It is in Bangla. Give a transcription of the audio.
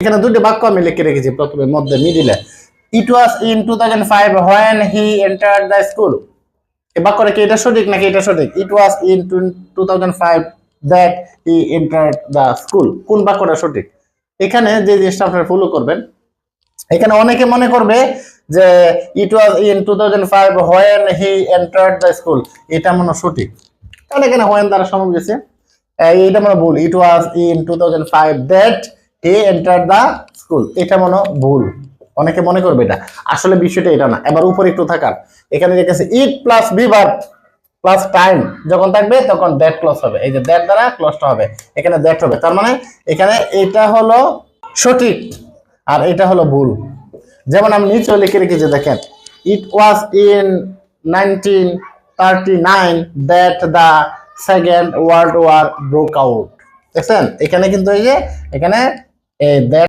এখানে দুটো বাক্য আমি লিখে রেখেছি প্রথমে মধ্যে মিডিলে। ইট was in 2005 when he entered the school। এই বাক্যটা কি এটা সঠিক নাকি এটা সঠিক? ইট was in 2005 that he entered the school। কোন বাক্যটা সঠিক? এখানে যে জিনিসটা আপনারা ফলো করবেন, এখানে অনেকে মনে করবে যে ইট was in 2005 when he entered the school, এটা মনে সঠিক, কারণ এখানে when দ্বারা সমাস গেছে, এটা মনে ভুল। ইট was in 2005 that he entered the school, এটা মনে ভুল। অনেকে মনে করবে এটা, আসলে বিষয়টা এটা না। এবার উপরে একটু থাকার, এখানে দেখেছে it plus be verb plus time যখন থাকবে তখন দ্যাট ক্লজ হবে। এই যে দ্যাট দ্বারা ক্লজটা হবে, এখানে দ্যাট হবে। তার মানে এখানে এটা হলো সঠিক আর এটা হলো ভুল। যেমন আমি নিচে লিখে রেখেছি, দেখেন it was in 1939 that the second world war broke out. দেখছেন এখানে কিন্তু এই যে এখানে দ্যাট